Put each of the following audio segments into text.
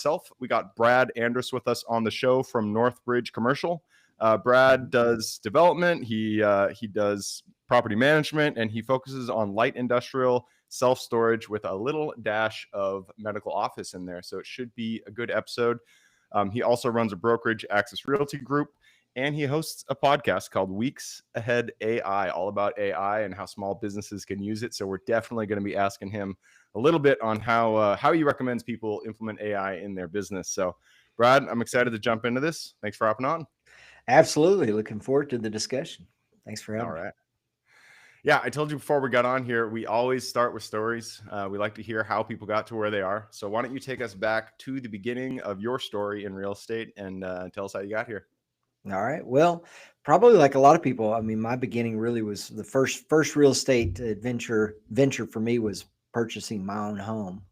myself, we got Brad Andrus with us on the show from Northbridge Commercial. Brad does development. He does property management, and he focuses on light industrial self-storage with a little dash of medical office in there. So it should be a good episode. He also runs a brokerage, Access Realty Group, and he hosts a podcast called Weeks Ahead AI, all about AI and how small businesses can use it. So we're definitely going to be asking him a little bit on how he recommends people implement AI in their business. So, Brad, I'm excited to jump into this. Thanks for hopping on. Absolutely. Looking forward to the discussion. Thanks for having me. All right. Yeah, I told you before we got on here, we always start with stories. We like to hear how people got to where they are. So why don't you take us back to the beginning of your story in real estate and tell us how you got here? All right. Well, probably like a lot of people, I mean, my beginning really was the first real estate venture for me was purchasing my own home.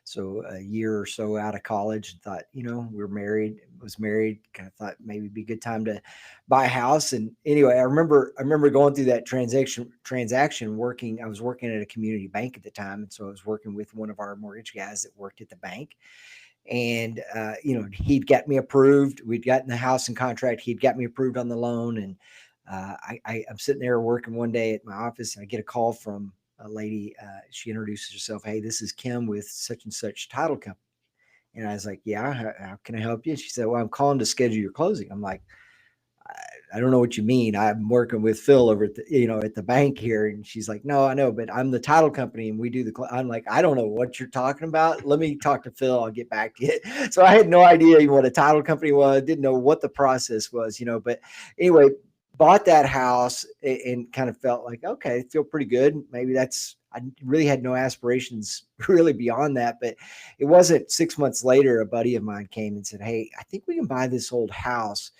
So a year or so out of college, thought, was married, kind of thought maybe it'd be a good time to buy a house. And anyway, I remember going through that transaction working. I was working at a community bank at the time. And so I was working with one of our mortgage guys that worked at the bank. And, he'd got me approved. We'd gotten the house in contract. He'd got me approved on the loan. And I'm sitting there working one day at my office, and I get a call from a lady. She introduces herself. Hey, this is Kim with such and such title company. And I was like, yeah, how can I help you? She said, well, I'm calling to schedule your closing. I'm like, I don't know what you mean. I'm working with Phil over at the bank here. And she's like, no, I know, but I'm the title company and we do I'm like, I don't know what you're talking about. Let me talk to Phil. I'll get back to you. So I had no idea even what a title company was. Didn't know what the process was, but anyway, bought that house and kind of felt like, okay, I feel pretty good. Maybe I really had no aspirations really beyond that, but it wasn't 6 months later, a buddy of mine came and said, hey, I think we can buy this old house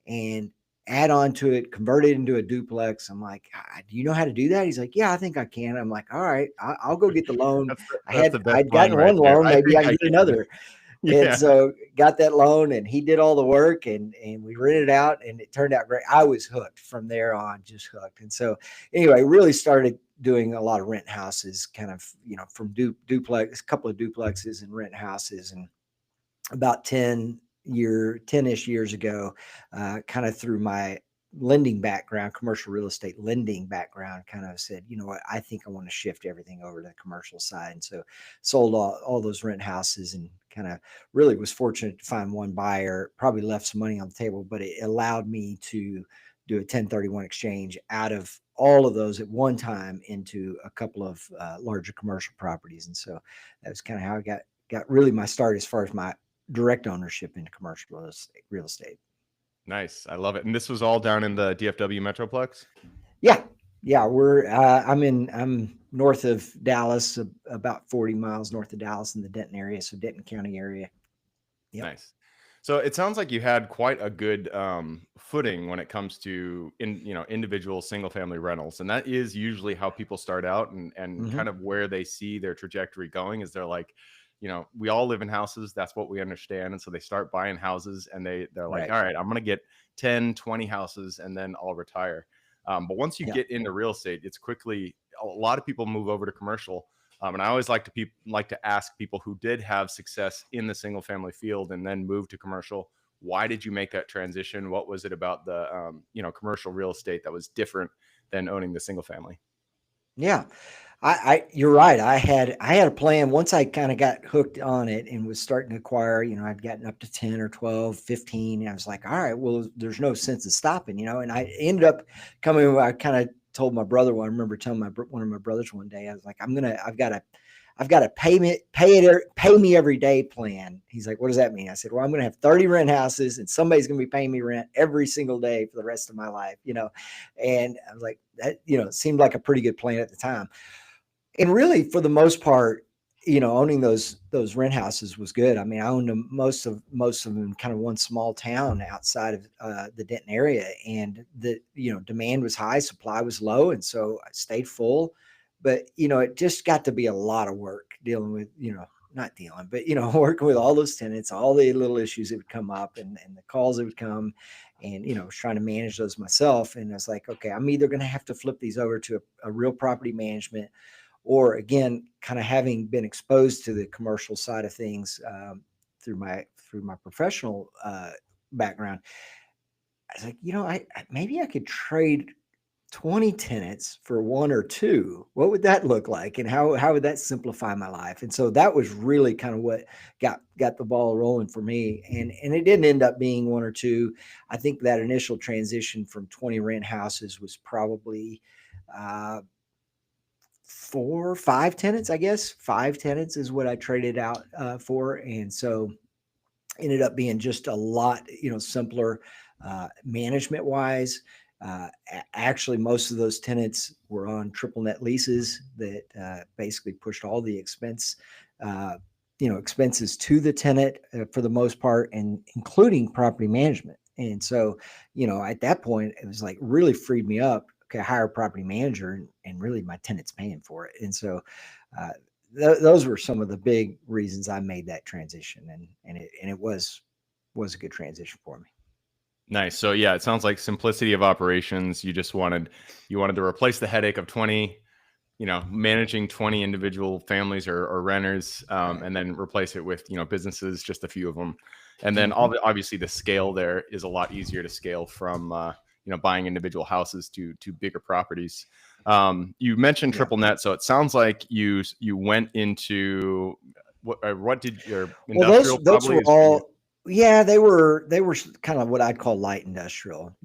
and add on to it, convert it into a duplex. I'm like, do you know how to do that? He's like, yeah, I think I can. I'm like, all right, I'll go get the loan. I'd gotten one loan, maybe I can get another. Yeah. And so got that loan and he did all the work and we rented out and it turned out great. I was hooked from there on, just hooked. And so anyway, really started doing a lot of rent houses, kind of, from duplex, a couple of duplexes and rent houses. And about 10-ish years ago, kind of through my lending background, commercial real estate lending background, kind of said, you know what, I think I want to shift everything over to the commercial side. And so sold all those rent houses and kind of really was fortunate to find one buyer, probably left some money on the table, but it allowed me to do a 1031 exchange out of all of those at one time into a couple of larger commercial properties. And so that was kind of how I got really my start as far as my direct ownership into commercial real estate. Nice. I love it. And this was all down in the DFW Metroplex? Yeah. I'm north of Dallas, about 40 miles north of Dallas in the Denton area. So Denton County area. Yep. Nice. So it sounds like you had quite a good footing when it comes to individual single family rentals. And that is usually how people start out and mm-hmm. kind of where they see their trajectory going is they're like, we all live in houses. That's what we understand. And so they start buying houses and they're like, all right, I'm going to get 10, 20 houses and then I'll retire. But once you get into real estate, it's quickly, a lot of people move over to commercial. And I always like to ask people who did have success in the single family field and then move to commercial. Why did you make that transition? What was it about the, commercial real estate that was different than owning the single family? Yeah. You're right. I had a plan once I kind of got hooked on it and was starting to acquire, I'd gotten up to 10 or 12, 15. And I was like, all right, well, there's no sense in stopping, and I ended up I kind of told my brother, I remember telling one of my brothers one day, I was like, I've got a pay me every day plan. He's like, what does that mean? I said, well, I'm going to have 30 rent houses and somebody's going to be paying me rent every single day for the rest of my life, and I was like, that, it seemed like a pretty good plan at the time. And really, for the most part, owning those rent houses was good. I mean, I owned them, most of them in kind of one small town outside of the Denton area, and the demand was high, supply was low, and so I stayed full. But it just got to be a lot of work dealing with working with all those tenants, all the little issues that would come up, and the calls that would come, and I was trying to manage those myself. And I was like, okay, I'm either going to have to flip these over to a real property management. Or again, kind of having been exposed to the commercial side of things through my professional background. I was like, maybe I could trade 20 tenants for one or two. What would that look like? And how would that simplify my life? And so that was really kind of what got the ball rolling for me. And it didn't end up being one or two. I think that initial transition from 20 rent houses was probably uh, 4 or 5 tenants, I guess. 5 tenants is what I traded out for. And so ended up being just a lot, simpler management wise. Actually, most of those tenants were on triple net leases that basically pushed all the uh, expenses to the tenant for the most part, and including property management. And so, at that point, it was like really freed me up. Okay, hire a property manager, and really my tenant's paying for it. And so, uh, those were some of the big reasons I made that transition, and it was a good transition for me. Nice. So yeah, it sounds like simplicity of operations. You wanted to replace the headache of 20, managing 20 individual families or renters, and then replace it with, businesses, just a few of them. And then Mhm. obviously the scale there is a lot easier to scale from, buying individual houses to bigger properties. You mentioned Yeah. triple net. So it sounds like you went into what did your Well, industrial those probably were is what you, all, yeah, they were kind of what I'd call light industrial,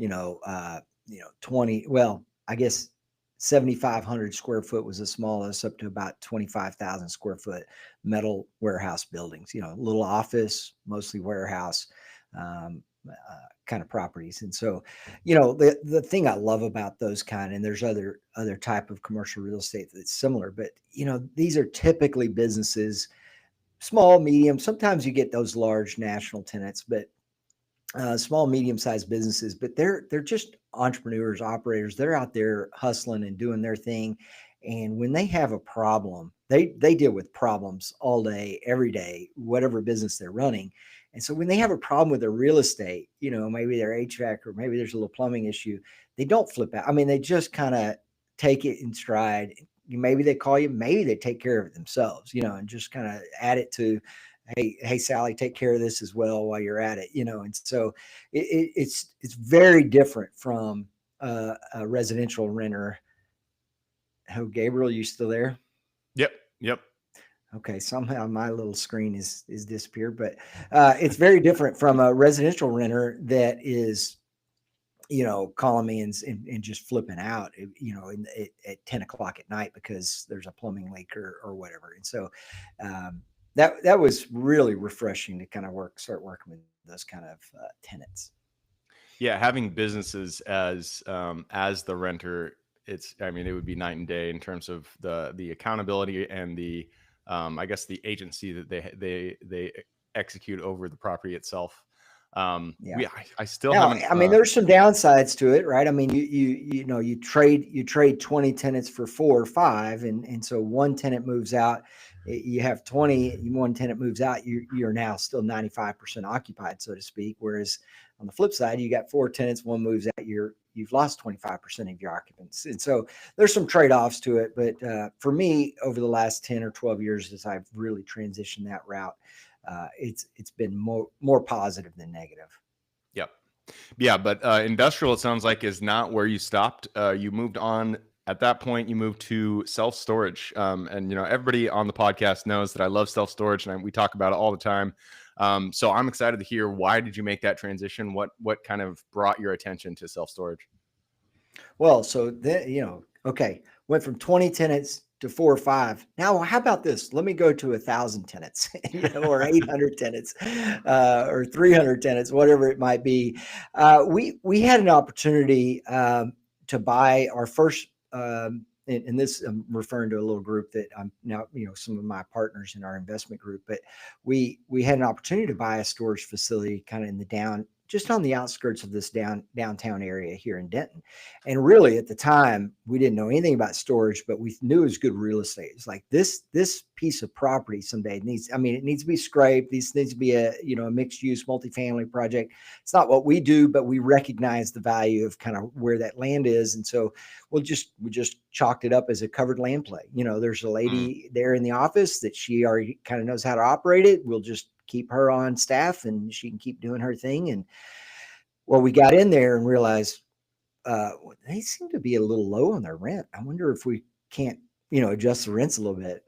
20, well, I guess 7,500 square foot was the smallest, up to about 25,000 square foot metal warehouse buildings, little office, mostly warehouse, kind of properties. And so, the thing I love about those kind, and there's other type of commercial real estate that's similar, but these are typically businesses, small, medium. Sometimes you get those large national tenants, but small, medium-sized businesses. But they're just entrepreneurs, operators. They're out there hustling and doing their thing. And when they have a problem, they deal with problems all day, every day, whatever business they're running. And so when they have a problem with their real estate, maybe their HVAC or maybe there's a little plumbing issue, they don't flip out. I mean, they just kind of take it in stride. Maybe they call you, maybe they take care of it themselves, and just kind of add it to, hey, Sally, take care of this as well while you're at it, And so it's very different from a residential renter. Oh, Gabriel, you still there? yep, yep. Okay, somehow my little screen is disappeared, but it's very different from a residential renter that is, calling me and just flipping out, at 10 o'clock at night because there's a plumbing leak or whatever. And so that was really refreshing to kind of start working with those kind of tenants. Yeah, having businesses as the renter, I mean, it would be night and day in terms of the accountability and the I guess the agency that they execute over the property itself. Yeah. I still Now, haven't I mean, there's some downsides to it, right? I mean, you trade 20 tenants for 4 or 5, and so one tenant moves out, you have 20, one tenant moves out, you're now still 95% occupied, so to speak. Whereas on the flip side, you got 4 tenants, one moves out, you've lost 25% of your occupants. And so there's some trade-offs to it. But for me, over the last 10 or 12 years, as I've really transitioned that route, it's been more positive than negative. Yep. Yeah, but industrial, it sounds like, is not where you stopped. You moved on. At that point, you moved to self storage, and everybody on the podcast knows that I love self storage, and we talk about it all the time. So I'm excited to hear, why did you make that transition? What kind of brought your attention to self storage? Well, so then, okay, went from 20 tenants to 4 or 5. Now, how about this? Let me go to 1,000 tenants, or 800 tenants, or 300 tenants, whatever it might be. We had an opportunity to buy our first. And this, I'm referring to a little group that I'm now, some of my partners in our investment group, but we had an opportunity to buy a storage facility kind of in just on the outskirts of this downtown area here in Denton. And really, at the time, we didn't know anything about storage, but we knew it was good real estate. It's like this piece of property someday it needs to be scraped. This needs to be a mixed use multifamily project. It's not what we do, but we recognize the value of kind of where that land is. And so we just chalked it up as a covered land play. There's a Mm, lady there in the office that she already kind of knows how to operate it. We'll just keep her on staff and she can keep doing her thing. And well, we got in there and realized they seem to be a little low on their rent. I wonder if we can't, adjust the rents a little bit,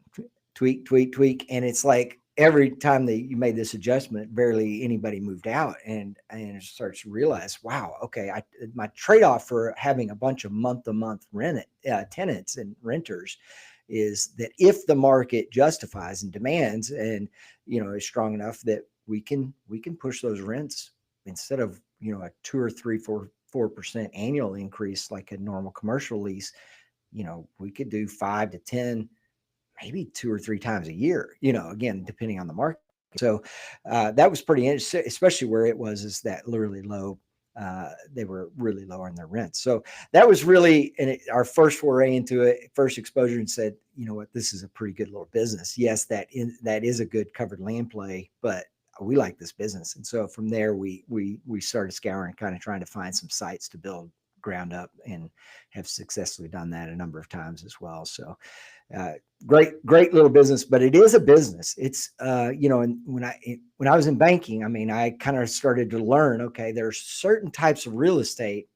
tweak, tweak, tweak. And it's like every time that you made this adjustment, barely anybody moved out. And it starts to realize, wow, okay, my trade off for having a bunch of month to month rent tenants and renters is that if the market justifies and demands and is strong enough that we can push those rents instead of a 2 or 3 4% annual increase like a normal commercial lease. We could do 5 to 10, maybe 2 or 3 times a year, again, depending on the market. So that was pretty interesting, especially where it was is that literally low. They were really low on their rent. So that was really our first foray into it, first exposure, and said, you know what, this is a pretty good little business. Yes, that is a good covered land play, but we like this business. And so from there, we started scouring, kind of trying to find some sites to build ground up, and have successfully done that a number of times as well. So uh, great little business, but it is a business. It's and when I was in banking, I mean, I kind of started to learn, okay, there's certain types of real estate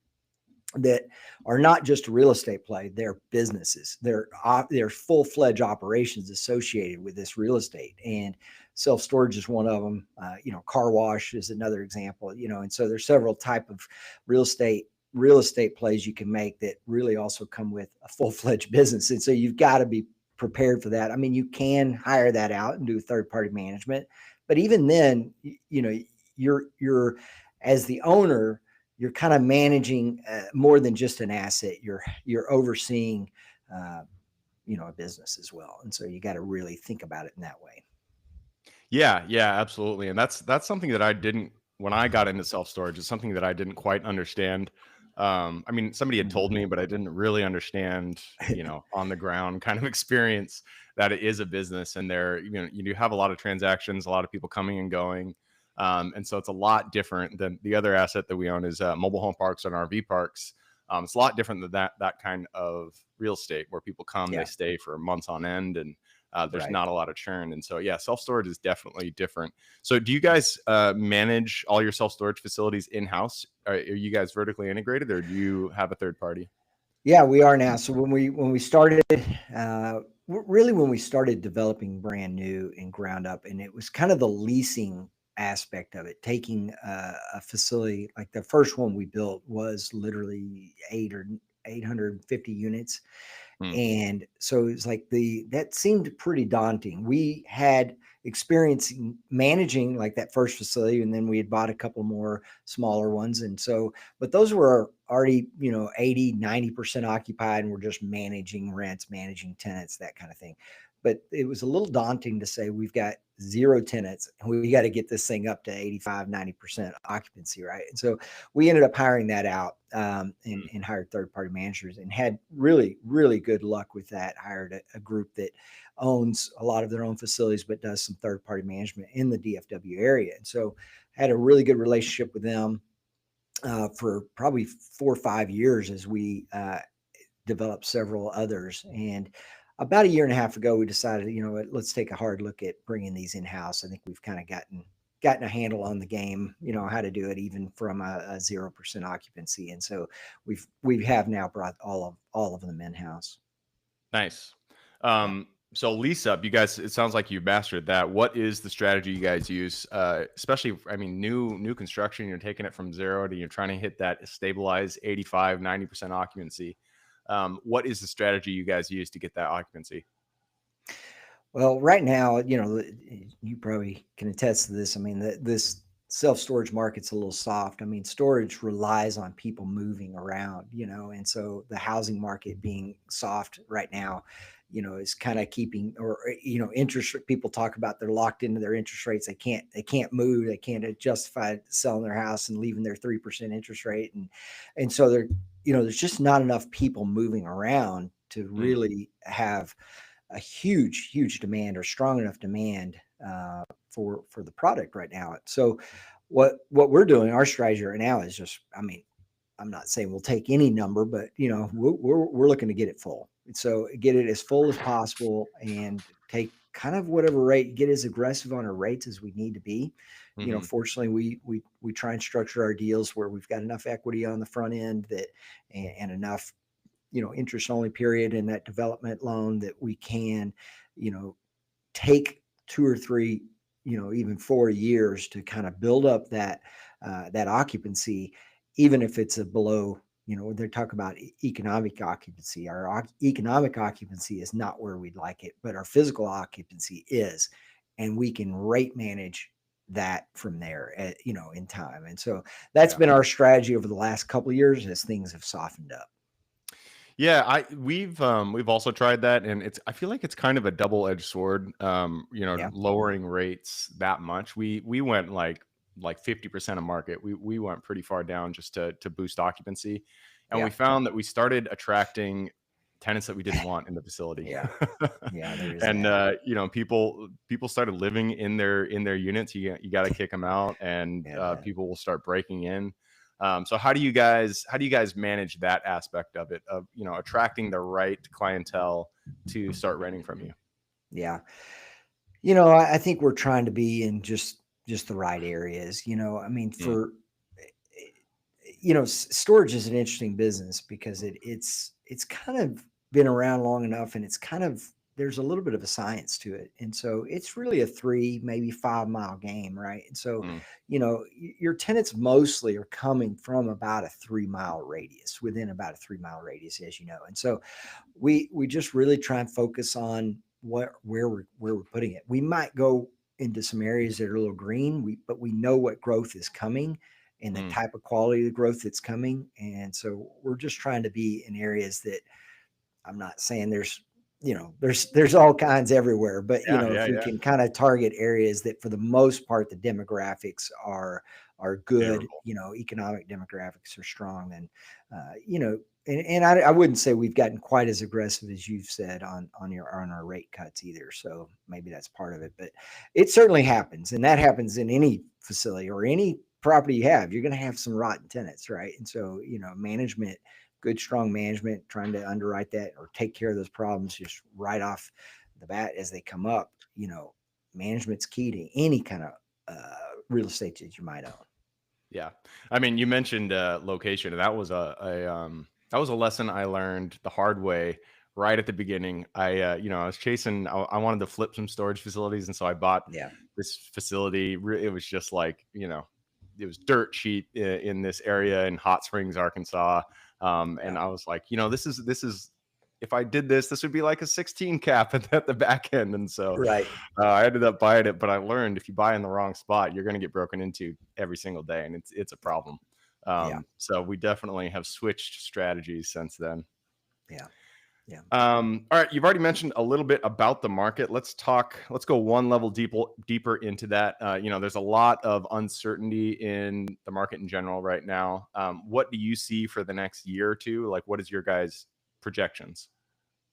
that are not just a real estate play. They're businesses. They're full-fledged operations associated with this real estate, and self-storage is one of them. Car wash is another example. And so there's several type of real estate plays you can make that really also come with a full-fledged business. And so you've got to be prepared for that. I mean, you can hire that out and do third-party management, but even then, you're as the owner, you're kind of managing more than just an asset. You're overseeing, a business as well, and so you got to really think about it in that way. Yeah, yeah, absolutely. And that's something that I didn't when I got into self-storage, it's something that I didn't quite understand. I mean, somebody had told me, but I didn't really understand, on the ground kind of experience that it is a business and you do have a lot of transactions, a lot of people coming and going. And so it's a lot different than the other asset that we own is mobile home parks and RV parks. It's a lot different than that kind of real estate where people come, they Yeah, stay for months on end, and there's right. not a lot of churn. And so, yeah, self storage is definitely different. So, do you guys manage all your self storage facilities in house? Are you guys vertically integrated, or do you have a third party? Yeah, we are now. So when we started, really when we started developing brand new and ground up, and it was kind of the leasing aspect of it, taking a facility like the first one we built was literally 850 units. Hmm. And so it's like that seemed pretty daunting. We had experience in managing like that first facility, and then we had bought a couple more smaller ones. And so, but those were already, 80, 90% occupied, and we're just managing rents, managing tenants, that kind of thing. But it was a little daunting to say we've got zero tenants and we got to get this thing up to 85, 90% occupancy, right? And so we ended up hiring that out, and hired third party managers, and had really, really good luck with that. Hired a group that owns a lot of their own facilities, but does some third party management in the DFW area. And so had a really good relationship with them for probably 4 or 5 years as we developed several others. And about a year and a half ago, we decided, what, let's take a hard look at bringing these in house. I think we've kind of gotten a handle on the game, how to do it even from a 0% occupancy. And so we have now brought all of them in house. Nice. Yeah. So lease up, you guys, it sounds like you mastered that. What is the strategy you guys use? Especially, I mean, new construction, you're taking it from zero to you're trying to hit that stabilized 85, 90% occupancy. What is the strategy you guys use to get that occupancy? Well, right now, you probably can attest to this. I mean, this self storage market's a little soft. I mean, storage relies on people moving around, and so the housing market being soft right now, is kind of keeping, or people talk about they're locked into their interest rates. They can't move. They can't justify selling their house and leaving their 3% interest rate, and so there's just not enough people moving around to Mm, really have a huge demand, or strong enough demand for the product right now. So what we're doing, our strategy right now is just, I mean, I'm not saying we'll take any number, but we're looking to get it full. So get it as full as possible and take kind of whatever rate, get as aggressive on our rates as we need to be. Hmm. Fortunately, we try and structure our deals where we've got enough equity on the front end that and enough interest only period in that development loan that we can you know take 2 or 3, even 4 years to kind of build up that occupancy, even if it's a below. They're talking about economic occupancy. Our economic occupancy is not where we'd like it, but our physical occupancy is, and we can rate manage that from there, in time. And so that's Yeah. been our strategy over the last couple of years as things have softened up. Yeah, we've also tried that, and I feel like it's kind of a double-edged sword. Yeah, Lowering rates that much. We went like 50% of market. We went pretty far down just to boost occupancy, and we yeah, found that we started attracting tenants that we didn't want in the facility. yeah, yeah. There is And that. people started living in their units. You got to kick them out, and Yeah. people will start breaking in. So how do you guys manage that aspect of it, of attracting the right clientele to start renting from you? Yeah. I think we're trying to be in just the right areas. I mean, Mm, storage is an interesting business because it's kind of been around long enough, and it's kind of there's a little bit of a science to it, and so it's really a 3 maybe 5 mile game, right? And so mm, your tenants mostly are coming from about a 3 mile radius, within about a 3 mile radius, as you know. And so we just really try and focus on where we're putting it. We might go into some areas that are a little green, but we know what growth is coming and the mm. type of quality of growth that's coming. And so we're just trying to be in areas that, I'm not saying there's all kinds everywhere, but Yeah, if yeah, we yeah. can kind of target areas that for the most part the demographics are good, Favorable. economic demographics are strong, then and I wouldn't say we've gotten quite as aggressive as you've said on our rate cuts either. So maybe that's part of it, but it certainly happens, and that happens in any facility or any property you have. You're going to have some rotten tenants, right? And so management, good strong management, trying to underwrite that or take care of those problems just right off the bat as they come up. Management's key to any kind of real estate that you might own. Yeah. I mean, you mentioned location, and that was a lesson I learned the hard way right at the beginning. I was chasing. I wanted to flip some storage facilities, and so I bought Yeah, this facility. It was just like it was dirt cheap in this area in Hot Springs, Arkansas. yeah, And I was like, this is if I did this would be like a 16 cap at the back end, and so right. I ended up buying it, but I learned if you buy in the wrong spot, you're going to get broken into every single day, and it's a problem. Yeah, So we definitely have switched strategies since then. yeah, yeah. All right, you've already mentioned a little bit about the market. Let's talk. Let's go one level deeper into that. There's a lot of uncertainty in the market in general right now. What do you see for the next year or two? Like, what is your guys' projections?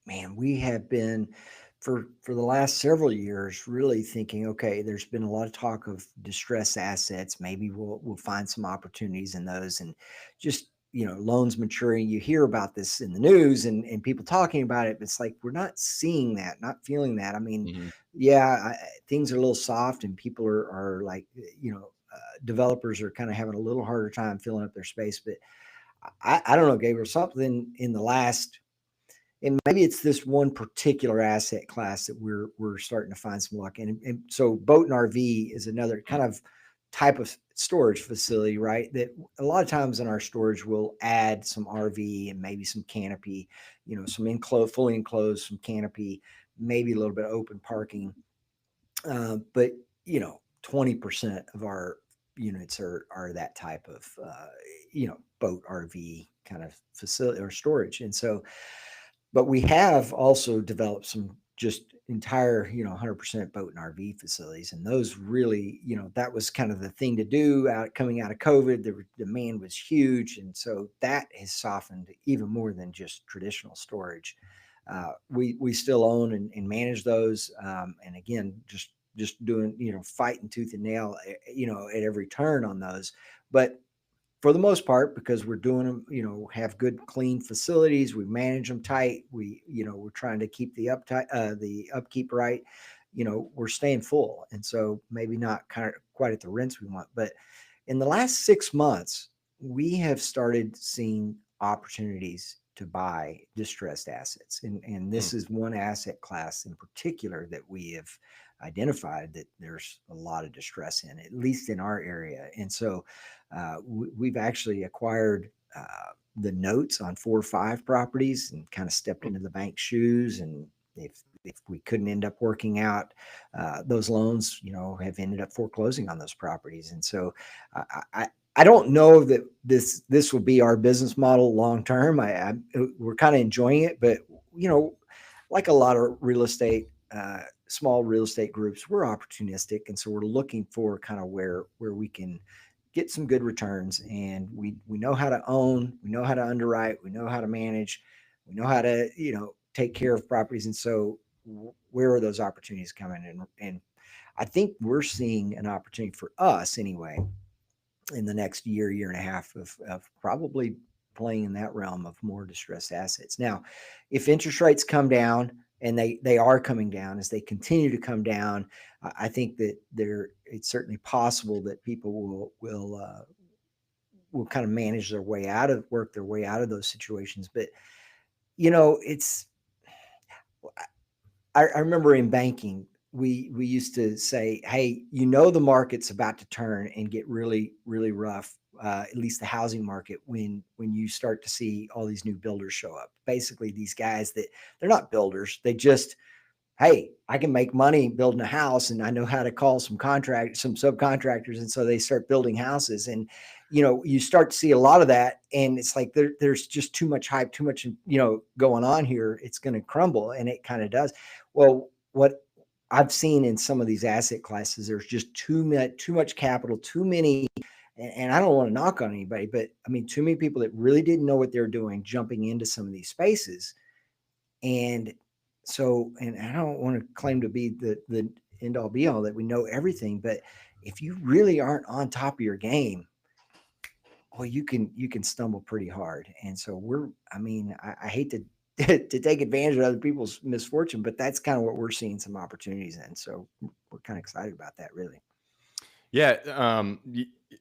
Man, we have been for the last several years really thinking, okay, there's been a lot of talk of distressed assets. Maybe we'll find some opportunities in those, and just loans maturing. You hear about this in the news and people talking about it, but it's like we're not seeing that, not feeling that. I mean, Hmm. yeah, things are a little soft, and people are like, developers are kind of having a little harder time filling up their space. But I don't know, Gabriel, something in the last, and maybe it's this one particular asset class that we're starting to find some luck in. And so boat and RV is another kind of type of storage facility, right? That a lot of times in our storage we'll add some RV and maybe some canopy, some enclosed, fully enclosed, some canopy, maybe a little bit of open parking. But 20% of our units are that type of boat RV kind of facility or storage. And so, but we have also developed some just entire 100% boat and RV facilities, and those really, that was kind of the thing to do out coming out of COVID. The demand was huge, and so that has softened even more than just traditional storage. We still own and manage those, and again, just doing fighting tooth and nail, at every turn on those. But for the most part, because we're doing them, have good clean facilities, we manage them tight, we're trying to keep the upkeep right. we're staying full. And so maybe not kind of quite at the rents we want. But in the last 6 months, we have started seeing opportunities to buy distressed assets. And Mm, this is one asset class in particular that we have identified that there's a lot of distress in, at least in our area. And so we've actually acquired the notes on 4 or 5 properties and kind of stepped mm. into the bank's shoes. And if we couldn't end up working out those loans, have ended up foreclosing on those properties. And so I don't know that this will be our business model long term. We're kind of enjoying it, but you know, like a lot of real estate, small real estate groups, we're opportunistic, and so we're looking for kind of where we can get some good returns. And we know how to own, we know how to underwrite, we know how to manage, we know how to take care of properties. And so where are those opportunities coming? And I think we're seeing an opportunity for us anyway in the next year and a half of probably playing in that realm of more distressed assets. Now, if interest rates come down, and they are coming down, as they continue to come down, I think that it's certainly possible that people will kind of manage their way out of work their way out of those situations. But it's I remember in banking, we used to say, "Hey, the market's about to turn and get really, really rough. At least the housing market, when you start to see all these new builders show up. Basically, these guys that they're not builders; they just, hey, I can make money building a house, and I know how to call some subcontractors, and so they start building houses. And you start to see a lot of that, and it's like there's just too much hype, too much going on here. It's going to crumble, and it kind of does. Well, what I've seen in some of these asset classes, there's just too much capital, too many. And I don't want to knock on anybody, but I mean, too many people that really didn't know what they're doing jumping into some of these spaces. And so, and I don't want to claim to be the end all be all that we know everything, but if you really aren't on top of your game, well, you can stumble pretty hard. And so I mean, I hate to to take advantage of other people's misfortune, but that's kind of what we're seeing some opportunities in. So we're kind of excited about that, really. Yeah,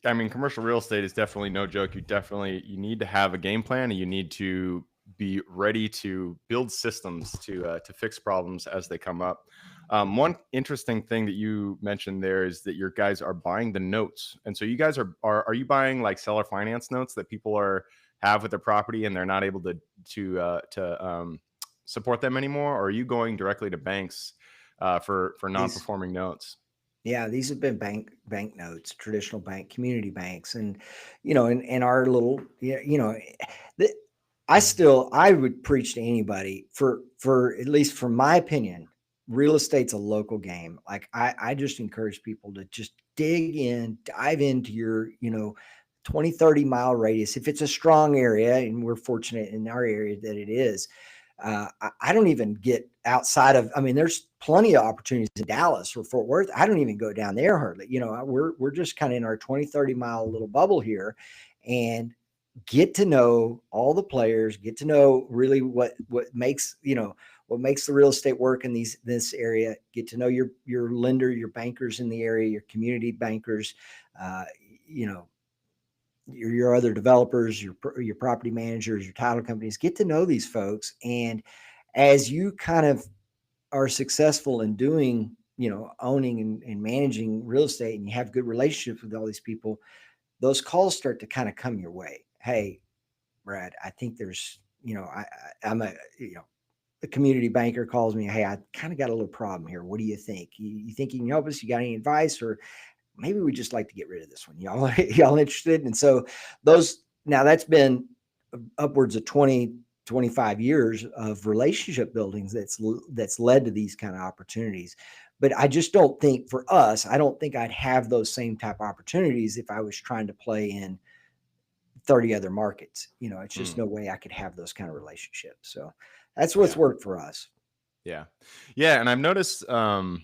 I mean, commercial real estate is definitely no joke. You need to have a game plan, and you need to be ready to build systems to fix problems as they come up. One interesting thing that you mentioned there is that your guys are buying the notes, and so you guys are you buying like seller finance notes that people have with their property and they're not able to support them anymore, or are you going directly to banks for These non-performing notes? Yeah, these have been bank notes, traditional bank, community banks. And in our little, the, I would preach to anybody, for at least from my opinion, real estate's a local game. Like I just encourage people to just dive into your 20-30 mile radius, if it's a strong area, and we're fortunate in our area that it is. I don't even get outside of. I mean, there's plenty of opportunities in Dallas or Fort Worth. I don't even go down there hardly. We're just kind of in our 20-30 mile little bubble here, and get to know all the players. Get to know really what makes the real estate work in this area. Get to know your lender, your bankers in the area, your community bankers. Uh, you know, your other developers, your property managers, your title companies. Get to know these folks, and as you kind of are successful in doing, owning and managing real estate, and you have good relationships with all these people, those calls start to kind of come your way. Hey, Brad, I think there's, I'm a community banker calls me. Hey, I kind of got a little problem here. What do you think? You think you can help us? You got any advice? Or maybe we just like to get rid of this one. Y'all interested? And so now that's been upwards of 20-25 years of relationship buildings that's led to these kind of opportunities. But I just don't think, for us, I don't think I'd have those same type of opportunities if I was trying to play in 30 other markets. It's just Mm. no way I could have those kind of relationships. So that's what's Yeah. worked for us. Yeah. Yeah, and I've noticed, I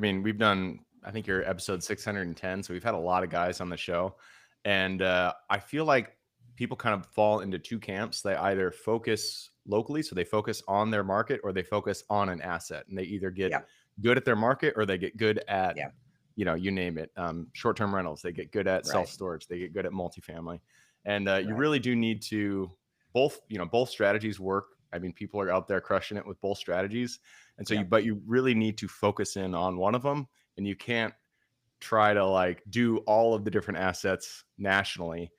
mean, we've done, I think you're episode 610, so we've had a lot of guys on the show, and, I feel like people kind of fall into 2 camps. They either focus locally, so they focus on their market, or they focus on an asset, and they either get Yeah. good at their market, or they get good at, Yeah. you name it, short-term rentals. They get good at Right. self-storage. They get good at multifamily. And you Right. really do need to both strategies work. I mean, people are out there crushing it with both strategies. And so Yeah. but you really need to focus in on one of them, and you can't try to like do all of the different assets nationally,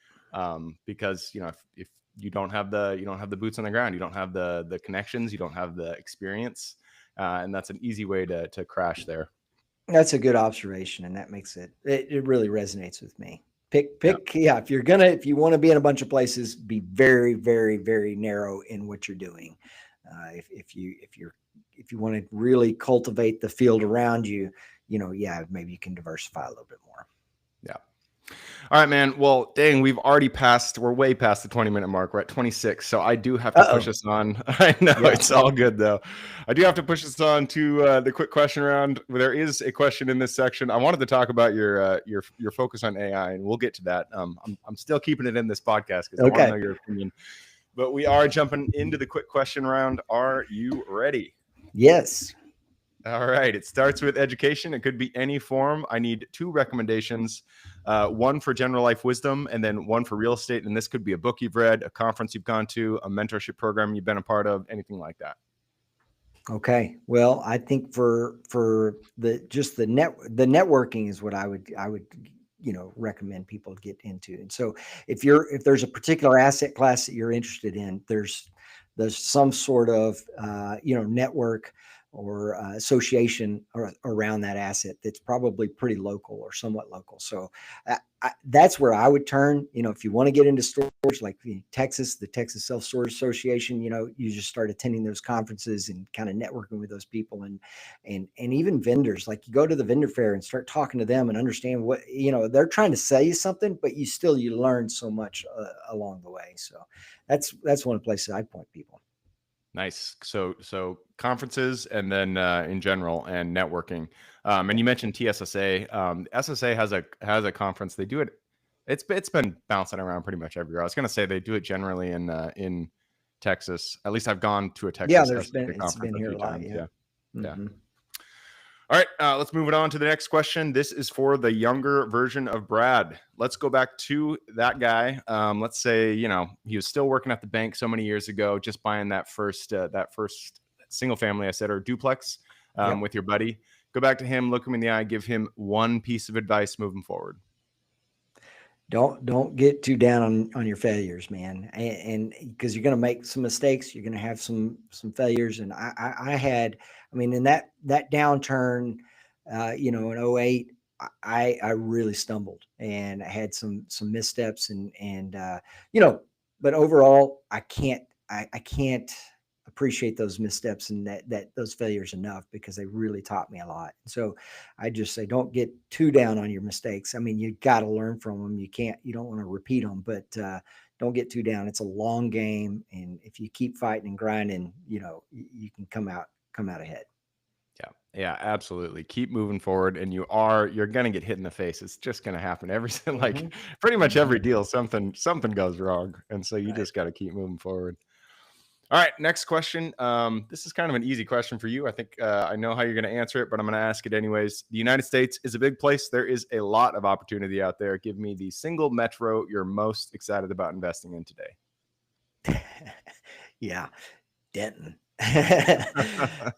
because if you don't have the boots on the ground, you don't have the connections, you don't have the experience, and that's an easy way to crash there. That's a good observation, and that makes it really resonates with me. Yeah. Yeah, if you want to be in a bunch of places, be very, very, very narrow in what you're doing. If you want to really cultivate the field around you, yeah, maybe you can diversify a little bit more. Yeah. All right, man. Well, dang, we're way past the 20-minute mark. We're at 26. So I do have to push Uh-oh. us on. I know Yeah. it's all good though. I do have to push us on to the quick question round. There is a question in this section. I wanted to talk about your focus on AI, and we'll get to that. I'm still keeping it in this podcast because I want to know Okay. your opinion. But we are jumping into the quick question round. Are you ready? Yes. All right. It starts with education. It could be any form. I need two recommendations, one for general life wisdom, and then one for real estate. And this could be a book you've read, a conference you've gone to, a mentorship program you've been a part of, anything like that. Okay. Well, I think for the networking is what I would recommend people get into. And so if there's a particular asset class that you're interested in, there's some sort of network or association around that asset that's probably pretty local or somewhat local. So that's where I would turn. If you want to get into storage, like Texas, the Texas Self Storage Association, you just start attending those conferences and kind of networking with those people, and even vendors. Like you go to the vendor fair and start talking to them and understand what they're trying to sell you something, but you learn so much along the way. So that's one of the places I point people. Nice. So conferences, and then in general, and networking. And Yeah. you mentioned TSSA. SSA has a conference. They do it. It's been bouncing around pretty much everywhere. I was going to say they do it generally in Texas. At least I've gone to a Yeah, Texas SSA it's conference been a here few a lot. times. Yeah. Yeah. Yeah. Hmm. All right, let's move it on to the next question. This is for the younger version of Brad. Let's go back to that guy. Let's say he was still working at the bank so many years ago, just buying that first single family, I said, or duplex, Yep. with your buddy. Go back to him, look him in the eye, give him one piece of advice moving forward. Don't get too down on your failures, man, and because you're going to make some mistakes, you're going to have some failures. And I had, I mean, in that downturn, in '08, I really stumbled and I had some missteps, and but overall, I can't appreciate those missteps and that those failures enough, because they really taught me a lot. So I just say, don't get too down on your mistakes. I mean, you got to learn from them. You don't want to repeat them, but don't get too down. It's a long game, and if you keep fighting and grinding, you can come out ahead. Yeah, yeah, absolutely. Keep moving forward, and you're gonna get hit in the face. It's just gonna happen every like Hmm. pretty much every Hmm. deal. Something goes wrong, and so you Right. just got to keep moving forward. All right, next question. This is kind of an easy question for you. I think I know how you're going to answer it, but I'm going to ask it anyways. The United States is a big place. There is a lot of opportunity out there. Give me the single metro you're most excited about investing in today. Yeah, Denton.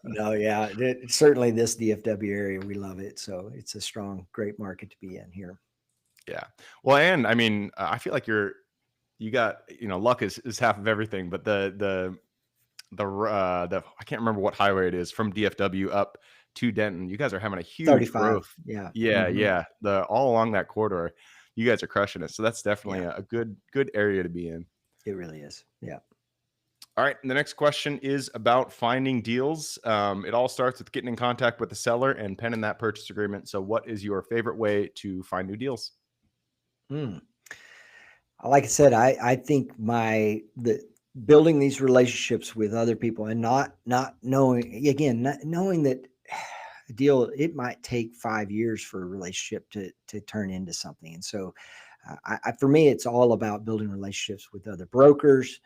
No, yeah, certainly this DFW area, we love it. So it's a strong, great market to be in here. Yeah. Well, and I mean, I feel like you got luck is half of everything, but the I can't remember what highway it is from DFW up to Denton. You guys are having a huge 35. growth. Yeah. Yeah, Hmm. yeah. The all along that corridor, you guys are crushing it. So that's definitely Yeah, a good area to be in. it really is. Yeah. All right. And the next question is about finding deals. It all starts with getting in contact with the seller and penning that purchase agreement. So, what is your favorite way to find new deals? Mm. Like I said, I think the building these relationships with other people, and not knowing, again, not knowing that a deal, it might take 5 years for a relationship to turn into something. And so for me, it's all about building relationships with other brokers,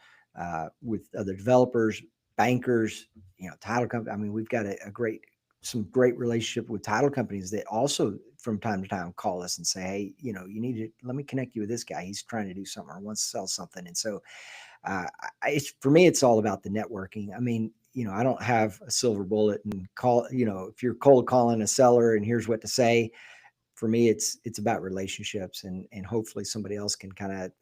with other developers, bankers, title company. I mean, we've got a great some great relationship with title companies that also from time to time call us and say, hey, you need to let me connect you with this guy. He's trying to do something or wants to sell something. And so for me, it's all about the networking. I mean, I don't have a silver bullet and call, if you're cold calling a seller and here's what to say, for me, it's about relationships, and hopefully somebody else can kind of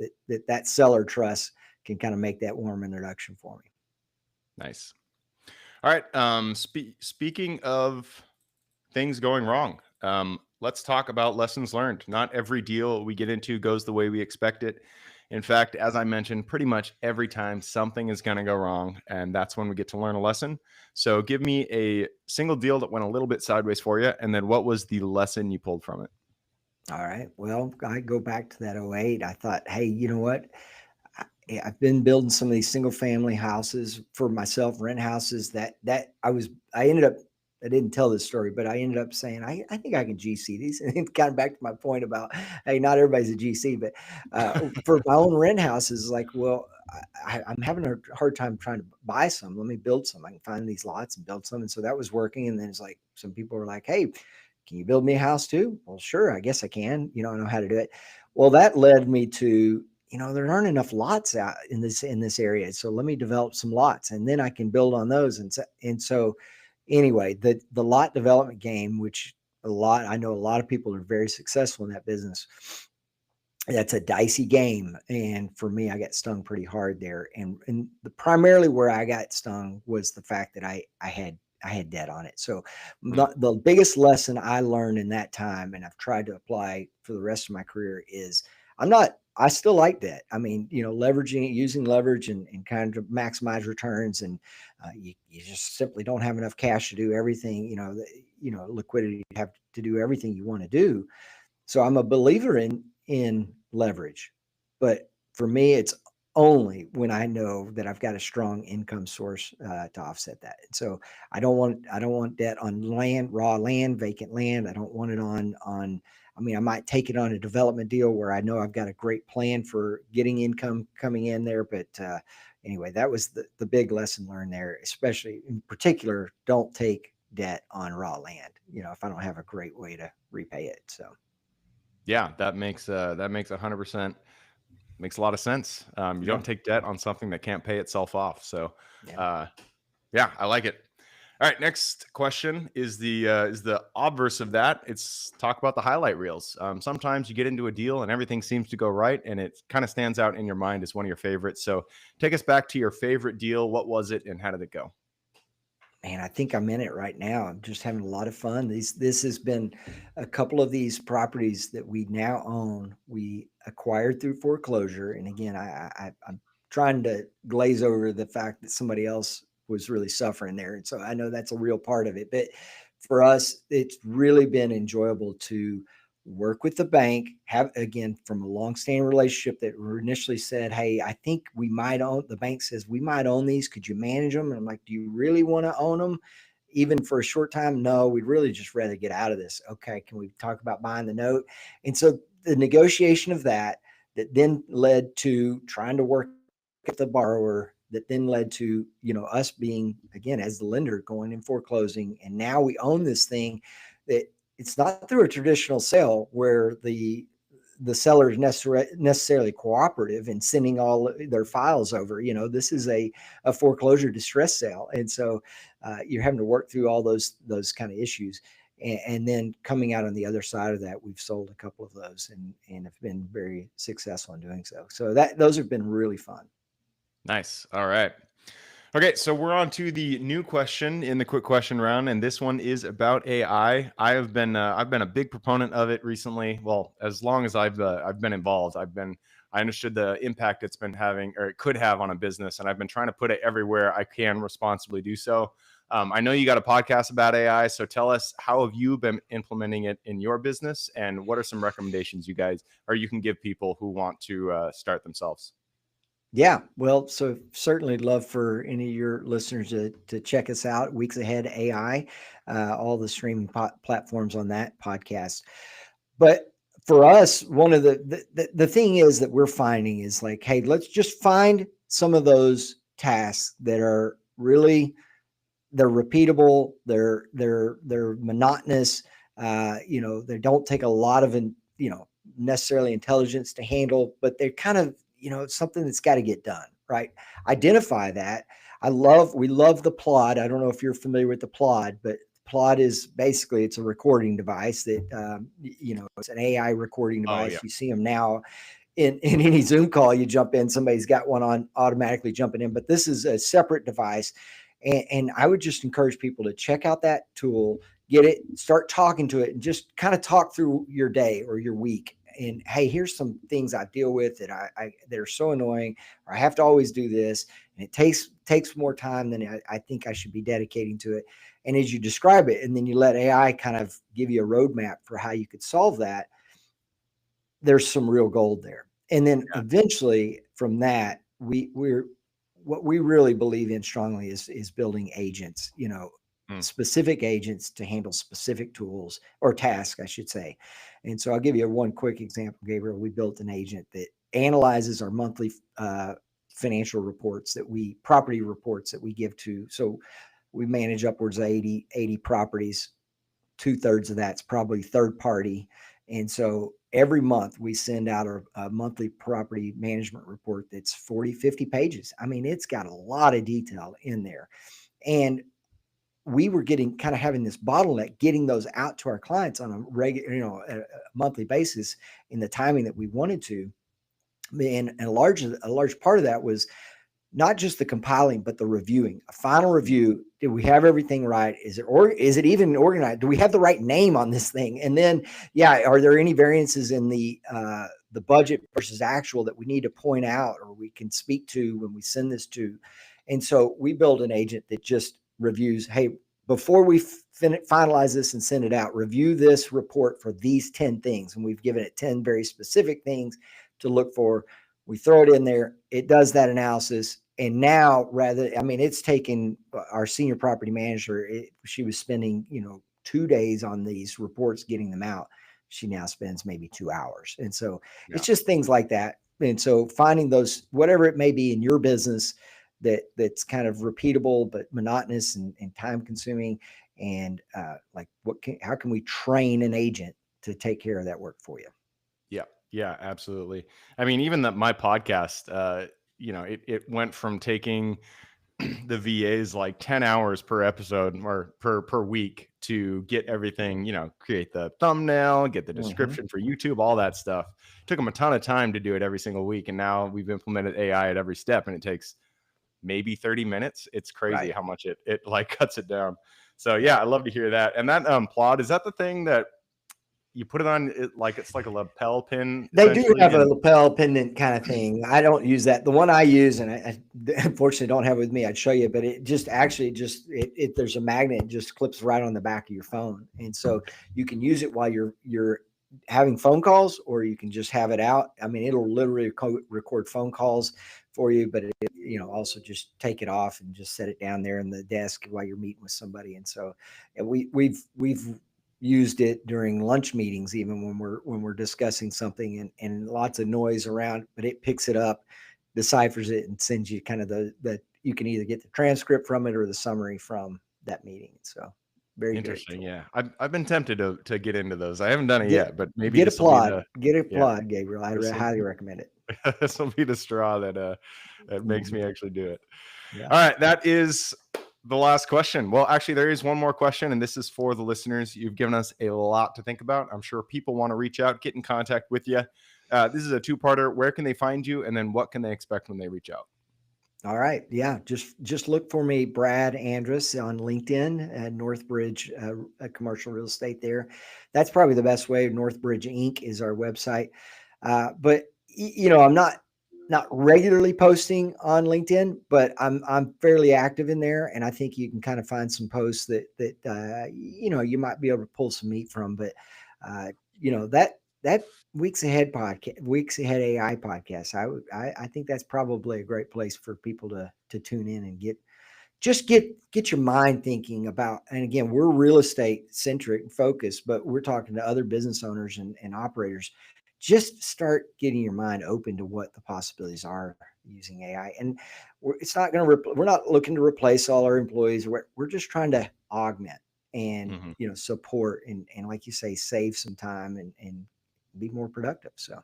that seller trust can kind of make that warm introduction for me. Nice. All right. Speaking of things going wrong, let's talk about lessons learned. Not every deal we get into goes the way we expect it. In fact, as I mentioned, pretty much every time something is going to go wrong, and that's when we get to learn a lesson. So give me a single deal that went a little bit sideways for you, and then what was the lesson you pulled from it? All right. Well, I go back to that '08. I thought, hey, you know what? I've been building some of these single family houses for myself, rent houses I ended up, I didn't tell this story, but I ended up saying, I think I can GC these. And it kind of back to my point about, hey, not everybody's a GC, but for my own rent houses, like, well, I'm having a hard time trying to buy some. Let me build some. I can find these lots and build some. And so that was working. And then it's like, some people were like, hey, can you build me a house too? Well, sure. I guess I can, I know how to do it. Well, that led me to, there aren't enough lots out in this area. So let me develop some lots and then I can build on those. And so anyway, the lot development game, which I know a lot of people are very successful in that business. That's a dicey game. And for me, I got stung pretty hard there. And primarily where I got stung was the fact that I had debt on it. So the biggest lesson I learned in that time, and I've tried to apply for the rest of my career, is I still like debt. I mean, using leverage and kind of maximize returns. And you just simply don't have enough cash to do everything, liquidity, you have to do everything you want to do. So I'm a believer in leverage, but for me, it's only when I know that I've got a strong income source to offset that. And so I don't want debt on land, raw land, vacant land. I don't want it on. I mean, I might take it on a development deal where I know I've got a great plan for getting income coming in there. But anyway, that was the big lesson learned there. Especially in particular, don't take debt on raw land. If I don't have a great way to repay it. So. Yeah, that makes 100% makes a lot of sense. You Yeah. don't take debt on something that can't pay itself off. So, Yeah. yeah, I like it. All right, next question is the obverse of that. It's talk about the highlight reels. Sometimes you get into a deal and everything seems to go right, and it kind of stands out in your mind as one of your favorites. So, take us back to your favorite deal. What was it, and how did it go? Man, I think I'm in it right now. I'm just having a lot of fun. This has been a couple of these properties that we now own. We acquired through foreclosure, and again, I'm trying to glaze over the fact that somebody else was really suffering there, and so I know that's a real part of it. But for us, it's really been enjoyable to work with the bank, have again from a long-standing relationship that initially said, hey, I think we might own, the bank says we might own these, could you manage them? And I'm like, do you really want to own them even for a short time? No, we'd really just rather get out of this. Okay, can we talk about buying the note? And so the negotiation of that then led to trying to work with the borrower, that then led to us being, again, as the lender, going in foreclosing, and now we own this thing. That it's not through a traditional sale where the seller is necessarily cooperative in sending all their files over. This is a foreclosure distress sale, and so you're having to work through all those kind of issues. And then coming out on the other side of that, we've sold a couple of those and have been very successful in doing so. So those have been really fun. Nice. All right. Okay, so we're on to the new question in the quick question round, and this one is about AI. I've been a big proponent of it recently. Well, as long as I've been involved, I understood the impact it's been having, or it could have, on a business, and I've been trying to put it everywhere I can responsibly do so. I know you got a podcast about AI, so tell us, how have you been implementing it in your business, and what are some recommendations you can give people who want to start themselves? Yeah, well, so certainly love for any of your listeners to check us out. Weeks Ahead AI, all the streaming platforms on that podcast. But for us, one of the thing is that we're finding is like, hey, let's just find some of those tasks that are really they're repeatable, they're monotonous. They don't take a lot of necessarily intelligence to handle, but they're kind of something that's got to get done, right? Identify that. We love the Plod. I don't know if you're familiar with the Plod, but Plod is basically, it's a recording device that it's an AI recording Oh device. yeah. You see them now in any Zoom call, you jump in, somebody's got one on automatically jumping in, but this is a separate device. And I would just encourage people to check out that tool, get it, start talking to it, and just kind of talk through your day or your week. And hey, here's some things I deal with that that are so annoying, or I have to always do this, and it takes more time than I think I should be dedicating to it. And as you describe it, and then you let AI kind of give you a roadmap for how you could solve that, there's some real gold there. And then Yeah. eventually from that, we're what we really believe in strongly is building agents, Mm, specific agents to handle specific tools or tasks, I should say. And so I'll give you one quick example, Gabriel. We built an agent that analyzes our monthly financial reports property reports that we give to. So we manage upwards of 80 properties. Two-thirds of that's probably third party. And so every month we send out a monthly property management report that's 40, 50 pages. I mean, it's got a lot of detail in there. And we were kind of having this bottleneck getting those out to our clients on a regular, a monthly basis in the timing that we wanted to. And a large part of that was not just the compiling, but the reviewing, a final review. Did we have everything right? Is it even organized? Do we have the right name on this thing? And then, yeah, are there any variances in the budget versus actual that we need to point out or we can speak to when we send this to? And so we build an agent that just reviews, hey, before we finalize this and send it out, review this report for these 10 things. And we've given it 10 very specific things to look for. We throw it in there, it does that analysis. And now, it's taken our senior property manager, she was spending, 2 days on these reports, getting them out. She now spends maybe 2 hours. And so it's yeah. just things like that. And so finding those, whatever it may be in your business that's kind of repeatable, but monotonous and time consuming. And how can we train an agent to take care of that work for you? Yeah. Yeah, absolutely. I mean, even my podcast, it went from taking the VAs like 10 hours per episode or per week to get everything, create the thumbnail, get the Mm-hmm. description for YouTube, all that stuff. Took them a ton of time to do it every single week. And now we've implemented AI at every step and it takes maybe 30 minutes. It's crazy Right. how much it like cuts it down. So Yeah. yeah, I love to hear that. And that Plod, is that the thing that you put it on it like it's like a lapel pin They do essentially? have a And lapel pendant kind of thing. I don't use that. The one I use, and I unfortunately don't have it with me, I'd show you, but it just actually there's a magnet, it just clips right on the back of your phone. And so you can use it while you're having phone calls, or you can just have it out. I mean, it'll literally record phone calls for you, but also just take it off and just set it down there in the desk while you're meeting with somebody. And so we've used it during lunch meetings, even when we're discussing something and lots of noise around, but it picks it up, deciphers it, and sends you kind of the you can either get the transcript from it or the summary from that meeting. So very great interesting. tool. Yeah. I've been tempted to get into those. I haven't done it Get yet, but maybe get this will be applaud. the Get yeah, applaud, Gabriel. I this will highly recommend it. this will be the straw that makes me Mhm. actually do it. Yeah. All right, that is the last question. Well, actually, there is one more question, and this is for the listeners. You've given us a lot to think about. I'm sure people want to reach out, get in contact with you. This is a two-parter. Where can they find you, and then what can they expect when they reach out? All right. Yeah. Just look for me, Brad Andrus, on LinkedIn at Northbridge Commercial Real Estate there. That's probably the best way. Northbridge Inc. is our website. But I'm not regularly posting on LinkedIn, but I'm fairly active in there, and I think you can kind of find some posts that you might be able to pull some meat from. But that Weeks Ahead AI podcast, I think that's probably a great place for people to tune in and get your mind thinking about. And again, we're real estate centric and focused, but we're talking to other business owners and operators. Just start getting your mind open to what the possibilities are using AI. And it's not going to, we're not looking to replace all our employees. We're just trying to augment and, Mhm. support and like you say, save some time and be more productive. So.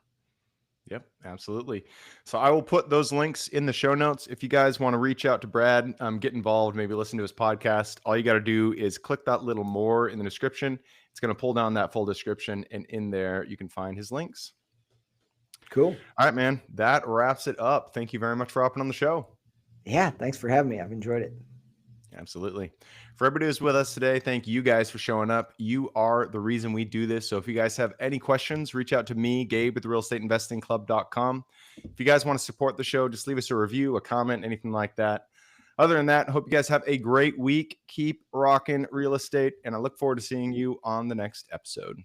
Yep, absolutely. So I will put those links in the show notes. If you guys want to reach out to Brad, get involved, maybe listen to his podcast, all you got to do is click that little more in the description. It's going to pull down that full description, and in there you can find his links. Cool. All right, man. That wraps it up. Thank you very much for hopping on the show. Yeah, thanks for having me. I've enjoyed it. Absolutely. For everybody who's with us today, thank you guys for showing up. You are the reason we do this. So if you guys have any questions, reach out to me, Gabe at therealestateinvestingclub.com. If you guys want to support the show, just leave us a review, a comment, anything like that. Other than that, I hope you guys have a great week. Keep rocking real estate, and I look forward to seeing you on the next episode.